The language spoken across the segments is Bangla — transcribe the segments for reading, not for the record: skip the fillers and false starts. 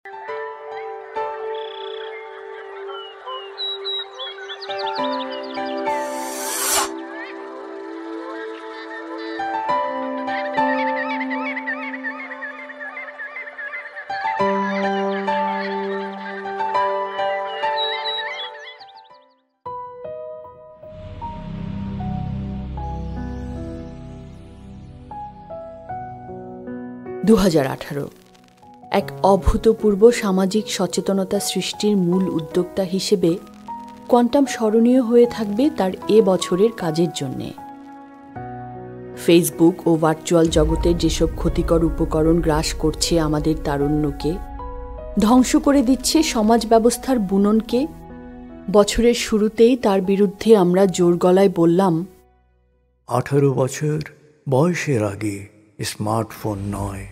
2018 এক অভূতপূর্ব সামাজিক সচেতনতা সৃষ্টির মূল উদ্যোক্তা হিসেবে কোয়ান্টাম স্মরণীয় হয়ে থাকবে তার এ বছরের কাজের জন্যে। ফেসবুক ও ভার্চুয়াল জগতের যেসব ক্ষতিকর উপকরণ গ্রাস করছে আমাদের তারুণ্যকে, ধ্বংস করে দিচ্ছে সমাজ ব্যবস্থার বুননকে, বছরের শুরুতেই তার বিরুদ্ধে আমরা জোর গলায় বললাম, 18 বছর বয়সের আগে স্মার্টফোন নয়,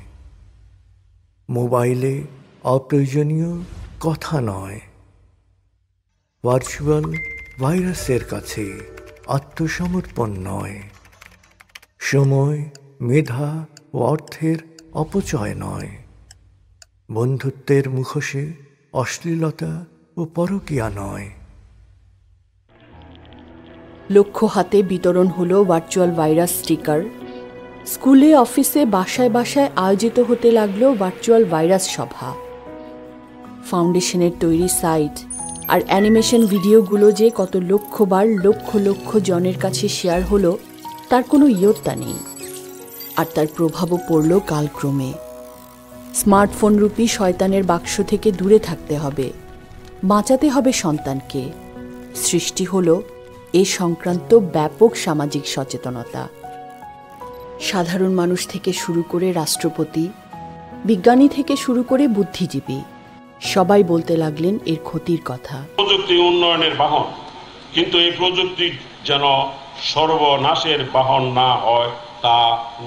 মোবাইলে অপ্রয়োজনীয় কথা নয়, ভার্চুয়াল ভাইরাসের কাছে আত্মসমর্পণ নয়, সময়, মেধা ও অর্থের অপচয় নয়, বন্ধুত্বের মুখোশে অশ্লীলতা ও পরকীয়া নয়। লক্ষ্য হাতে বিতরণ হলো ভার্চুয়াল ভাইরাস স্টিকার। স্কুলে, অফিসে, বাসায় বাসায় আয়োজিত হতে লাগলো ভার্চুয়াল ভাইরাস সভা। ফাউন্ডেশনের তৈরি সাইট আর অ্যানিমেশন ভিডিওগুলো যে কত লক্ষবার লক্ষ লক্ষ জনের কাছে শেয়ার হলো তার কোনো ইয়ত্তা নেই। আর তার প্রভাবও পড়ল কালক্রমে। স্মার্টফোন রূপী শয়তানের বাক্স থেকে দূরে থাকতে হবে, বাঁচাতে হবে সন্তানকে। সৃষ্টি হলো এ সংক্রান্ত ব্যাপক সামাজিক সচেতনতা। সাধারণ মানুষ থেকে শুরু করে রাষ্ট্রপতি, বিজ্ঞানী থেকে শুরু করে বুদ্ধিজীবী সবাই বলতে লাগলেন এর ক্ষতির কথা। প্রযুক্তি উন্নয়নের বাহন, কিন্তু এই প্রযুক্তি যেন সর্বনাশের বাহন না হয় তা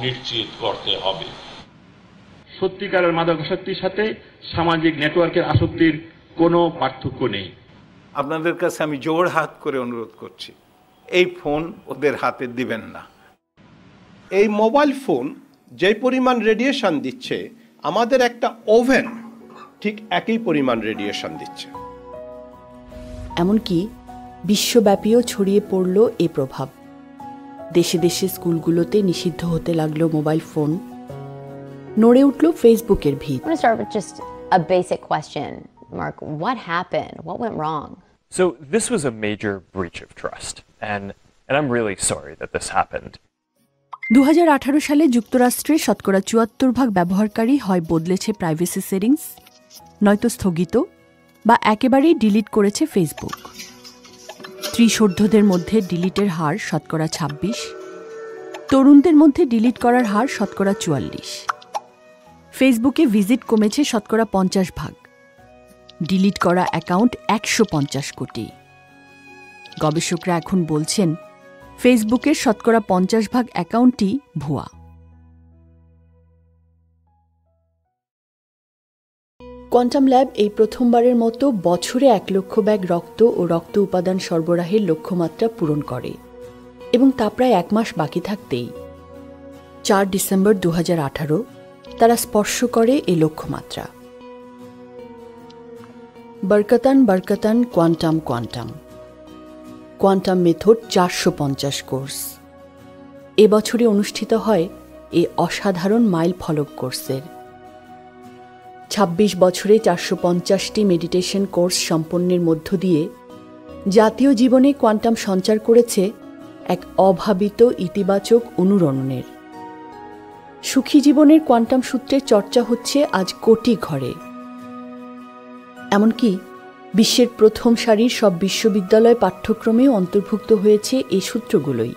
নিশ্চিত করতে হবে। সত্যিকারের মাদকাসক্তির সাথে সামাজিক নেটওয়ার্কের আসক্তির কোনো পার্থক্য নেই। আপনাদের কাছে আমি জোর হাত করে অনুরোধ করছি, এই ফোন ওদের হাতে দিবেন না। এই মোবাইল ফোন যে পরিমাণ রেডিয়েশন দিচ্ছে, আমাদের একটা ওভেন ঠিক একই পরিমাণ রেডিয়েশন দিচ্ছে। এমনকি বিশ্বব্যাপীও ছড়িয়ে পড়ল এ প্রভাব। দেশে দেশে স্কুলগুলোতে নিষিদ্ধ হতে লাগলো মোবাইল ফোন। নড়ে উঠল ফেসবুকের ভিত। I want to start with just a basic question, Mark. What happened? What went wrong? So this was a major breach of trust, and I'm really sorry that this happened. 2018 সালে যুক্তরাষ্ট্রে শতকরা 74% ব্যবহারকারী হয় বদলেছে প্রাইভেসি সেটিংস, নয়তো স্থগিত বা একেবারেই ডিলিট করেছে ফেসবুক। ত্রিশোর্ধ্বদের মধ্যে ডিলিটের হার শতকরা 26, তরুণদের মধ্যে ডিলিট করার হার শতকরা 44। ফেসবুকে ভিজিট কমেছে শতকরা 50%, ডিলিট করা অ্যাকাউন্ট 150 কোটি। গবেষকরা এখন বলছেন ফেসবুকের শতকরা 50% অ্যাকাউন্টই ভুয়া। কোয়ান্টাম ল্যাব এই প্রথমবারের মতো বছরে 1 লক্ষ ব্যাগ রক্ত ও রক্ত উপাদান সরবরাহের লক্ষ্যমাত্রা পূরণ করে, এবং তা প্রায় 1 মাস বাকি থাকতেই 4 ডিসেম্বর 2018 তারা স্পর্শ করে এই লক্ষ্যমাত্রা। বরকতান বরকতান quantum quantum quantum method 450 course এবছরে অনুষ্ঠিত হয় এই অসাধারণ মাইল ফলক কোর্সের। 26 বছরে 450টি মেডিটেশন কোর্স সম্পন্নের মধ্য দিয়ে জাতীয় জীবনে কোয়ান্টাম সঞ্চার করেছে এক অভাবিত ইতিবাচক অনুরণনের। সুখী জীবনের কোয়ান্টাম সূত্রের চর্চা হচ্ছে আজ কোটি ঘরে। এমনকি বিশ্বের প্রথম সারির সব বিশ্ববিদ্যালয় পাঠ্যক্রমেও অন্তর্ভুক্ত হয়েছে এই সূত্রগুলোই।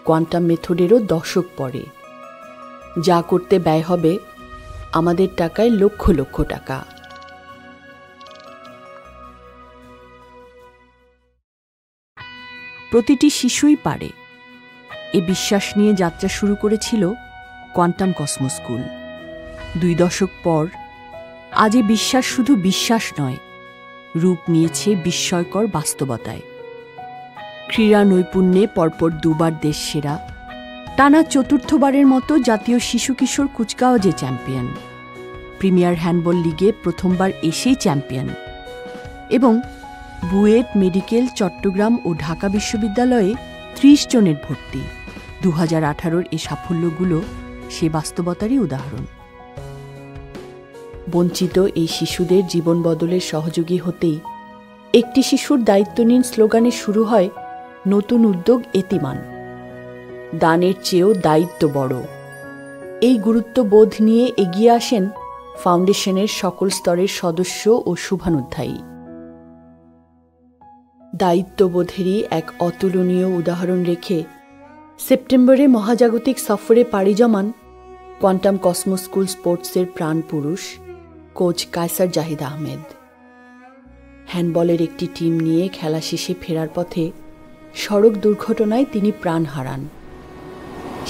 কোয়ান্টাম মেথডেরও দশক পরে, যা করতে ব্যয় হবে আমাদের টাকায় লক্ষ লক্ষ টাকা। প্রতিটি শিশুই পারে, এ বিশ্বাস নিয়ে যাত্রা শুরু করেছিল কোয়ান্টাম কসমো স্কুল। 2 দশক পর আজ এ বিশ্বাস শুধু বিশ্বাস নয়, রূপ নিয়েছে বিস্ময়কর বাস্তবতায়। ক্রীড়া নৈপুণ্যে পরপর 2 বার দেশ সেরা, টানা 4র্থবারের মতো জাতীয় শিশু কিশোর কুচকাওয়াজে চ্যাম্পিয়ন। প্রিমিয়ার হ্যান্ডবল লিগে প্রথমবার এসেই চ্যাম্পিয়ন এবং বুয়েট, মেডিকেল, চট্টগ্রাম ও ঢাকা বিশ্ববিদ্যালয়ে ৩০ জনের ভর্তি। 2018-র এই সাফল্যগুলো সে বাস্তবতারই উদাহরণ। বঞ্চিত এই শিশুদের জীবন বদলের সহযোগী হতেই একটি শিশুর দায়িত্ব নিন স্লোগানে শুরু হয় নতুন উদ্যোগ এতিমান। দানের চেয়েও দায়িত্ব বড়। এই গুরুত্ববোধ নিয়ে এগিয়ে আসেন ফাউন্ডেশনের সকল স্তরের সদস্য ও শুভানুধ্যায়ী। দায়িত্ববোধেরই এক অতুলনীয় উদাহরণ রেখে সেপ্টেম্বরে মহাজাগতিক সফরে পাড়ি জমান কোয়ান্টাম কসমো স্কুল স্পোর্টসের প্রাণপুরুষ কোচ কায়সার জাহিদ আহমেদ। হ্যান্ডবলের একটি টিম নিয়ে খেলা শেষে ফেরার পথে সড়ক দুর্ঘটনায় তিনি প্রাণ হারান।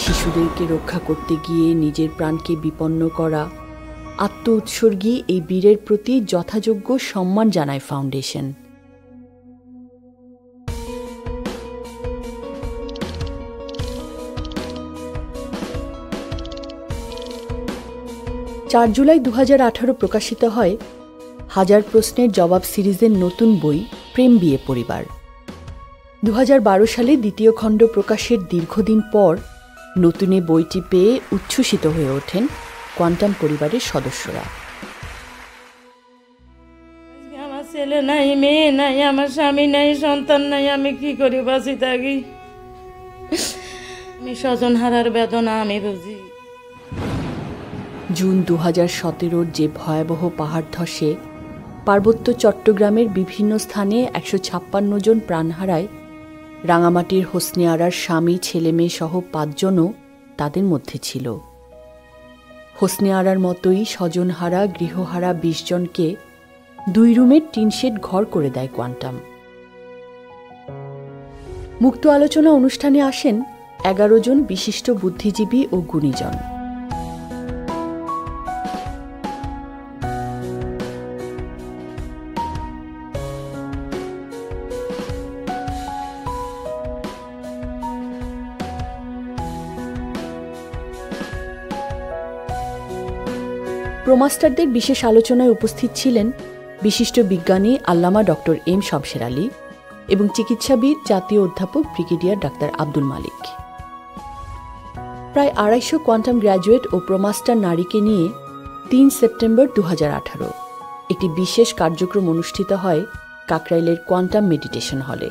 শিশুদেরকে রক্ষা করতে গিয়ে নিজের প্রাণকে বিপন্ন করা আত্ম উৎসর্গী এই বীরের প্রতি যথাযোগ্য সম্মান জানায় ফাউন্ডেশন। 4 জুলাই 2018 প্রকাশিত হয় হাজার প্রশ্নের জবাব সিরিজের নতুন বই প্রেম বিয়ে পরিবার। 2012 সালে দ্বিতীয় খণ্ড প্রকাশের দীর্ঘদিন পর নতুনে বইটি পেয়ে উচ্ছ্বসিত হয়ে ওঠেন কোয়ান্টাম পরিবারের সদস্যরা। আমার ছেলে নাই, মেয়ে নাই, আমার স্বামী নাই, সন্তান নাই, আমি কি করি বাঁচি থাকি? আমি স্বজন হারার বেদনা আমি বুঝি। জুন 2017-র যে ভয়াবহ পাহাড় ধসে পার্বত্য চট্টগ্রামের বিভিন্ন স্থানে 156 জন প্রাণ হারায়, রাঙামাটির হোসনে আরার স্বামী, ছেলে মেয়ে সহ 5 জনও তাদের মধ্যে ছিল। হোসনে আরার মতোই স্বজনহারা, গৃহহারা 20 জনকে 2 রুমের টিনশেড ঘর করে দেয় কোয়ান্টাম। মুক্ত আলোচনা অনুষ্ঠানে আসেন 11 জন বিশিষ্ট বুদ্ধিজীবী ও গুণীজন। প্রোমাস্টারদের বিশেষ আলোচনায় উপস্থিত ছিলেন বিশিষ্ট বিজ্ঞানী আল্লামা ডক্টর এম শমশের আলী এবং চিকিৎসাবিদ জাতীয় অধ্যাপক ব্রিগেডিয়ার ডাক্তার আব্দুল মালিক। প্রায় 250 কোয়ান্টাম গ্র্যাজুয়েট ও প্রোমাস্টার নারীকে নিয়ে 3 সেপ্টেম্বর 2018 একটি বিশেষ কার্যক্রম অনুষ্ঠিত হয় কাকরাইলের কোয়ান্টাম মেডিটেশন হলে।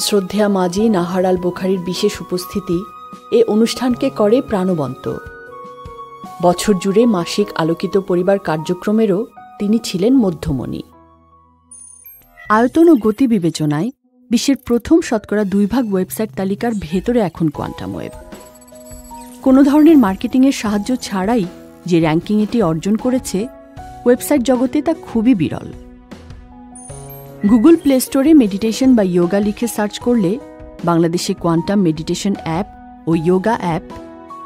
শ্রদ্ধেয়া মাজি নাহার আল বোখারির বিশেষ উপস্থিতি এ অনুষ্ঠানকে করে প্রাণবন্ত। বছর জুড়ে মাসিক আলোকিত পরিবার কার্যক্রমেরও তিনি ছিলেন মধ্যমণি। আয়তন ও গতি বিবেচনায় বিশ্বের প্রথম শতকরা 2 ওয়েবসাইট তালিকার ভেতরে এখন কোয়ান্টাম ওয়েব। কোনো ধরনের মার্কেটিংয়ের সাহায্য ছাড়াই যে র্যাঙ্কিং এটি অর্জন করেছে, ওয়েবসাইট জগতে তা খুবই বিরল। গুগল প্লে স্টোরে মেডিটেশন বা যোগা লিখে সার্চ করলে বাংলাদেশে কোয়ান্টাম মেডিটেশন অ্যাপ ও যোগা অ্যাপ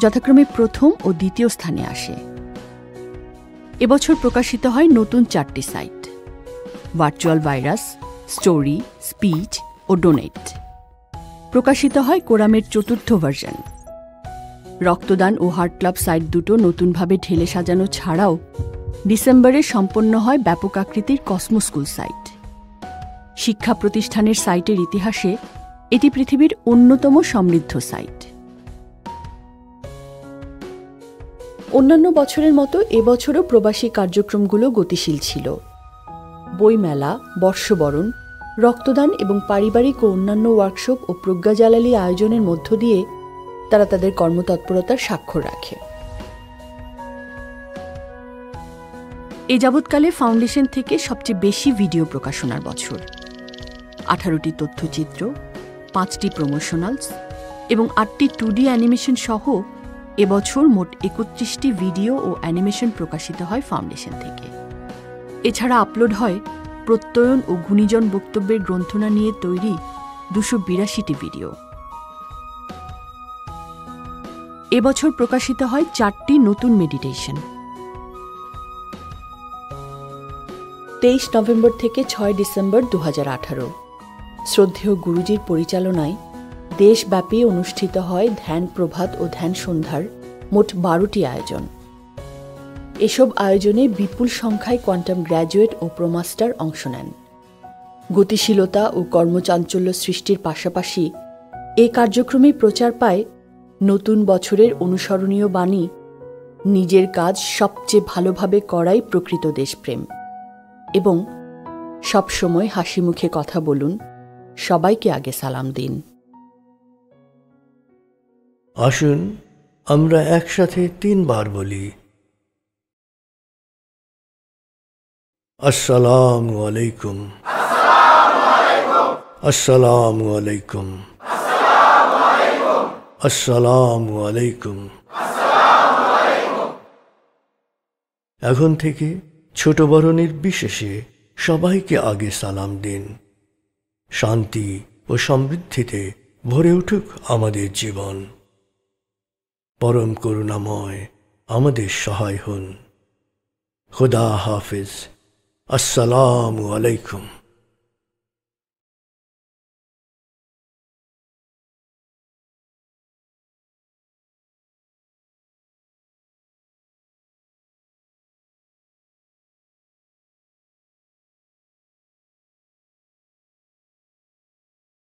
যথাক্রমে প্রথম ও দ্বিতীয় স্থানে আসে। এবছর প্রকাশিত হয় নতুন 4টি site: virtual virus, story, speech ও ডোনেট। প্রকাশিত হয় কোরামের 4র্থ ভার্সন। রক্তদান ও হার্ট ক্লাব সাইট দুটো নতুনভাবে ঢেলে সাজানো ছাড়াও ডিসেম্বরে সম্পন্ন হয় ব্যাপক আকৃতির কসমো স্কুল সাইট। শিক্ষা প্রতিষ্ঠানের সাইটের ইতিহাসে এটি পৃথিবীর অন্যতম সমৃদ্ধ সাইট। অন্যান্য বছরের মতো এবছরও প্রবাসী কার্যক্রমগুলো গতিশীল ছিল। বইমেলা, বর্ষবরণ, রক্তদান এবং পারিবারিক ও অন্যান্য ওয়ার্কশপ ও প্রজ্ঞাজ্বালালি আয়োজনের মধ্য দিয়ে তারা তাদের কর্মতৎপরতার স্বাক্ষর রাখে। এ যাবৎকালে ফাউন্ডেশন থেকে সবচেয়ে বেশি ভিডিও প্রকাশনার বছর। 18টি তথ্যচিত্র, 5টি প্রমোশনালস এবং 8টি 2D অ্যানিমেশন সহ এবছর মোট 31টি ভিডিও ও অ্যানিমেশন প্রকাশিত হয় ফাউন্ডেশন থেকে। এছাড়া আপলোড হয় প্রত্যয়ন ও গুণীজন বক্তব্যের গ্রন্থনা নিয়ে তৈরি 282টি ভিডিও। এবছর প্রকাশিত হয় 4টি নতুন মেডিটেশন। 23 নভেম্বর থেকে 6 ডিসেম্বর 2018 শ্রদ্ধেয় গুরুজির পরিচালনায় দেশব্যাপী অনুষ্ঠিত হয় ধ্যান প্রভাত ও ধ্যান সন্ধ্যার মোট 12টি আয়োজন। এসব আয়োজনে বিপুল সংখ্যায় কোয়ান্টাম গ্র্যাজুয়েট ও প্রোমাস্টার অংশ নেন। গতিশীলতা ও কর্মচাঞ্চল্য সৃষ্টির পাশাপাশি এ কার্যক্রমে প্রচার পায় নতুন বছরের অনুসরণীয় বাণী, নিজের কাজ সবচেয়ে ভালোভাবে করাই প্রকৃত দেশপ্রেম, এবং সবসময় হাসি মুখে কথা বলুন, সবাইকে আগে সালাম দিন। আসুন আমরা একসাথে 3 বার বলি, আসসালামু আলাইকুম, আসসালামু আলাইকুম, আসসালামু আলাইকুম। এখন থেকে ছোট বড় নির্বিশেষে সবাইকে আগে সালাম দিন। শান্তি ও সমৃদ্ধিতে ভরে উঠুক আমাদের জীবন। পরম করুণাময় আমাদের সহায় হন। খুদা হাফিজ। আসসালামু আলাইকুম।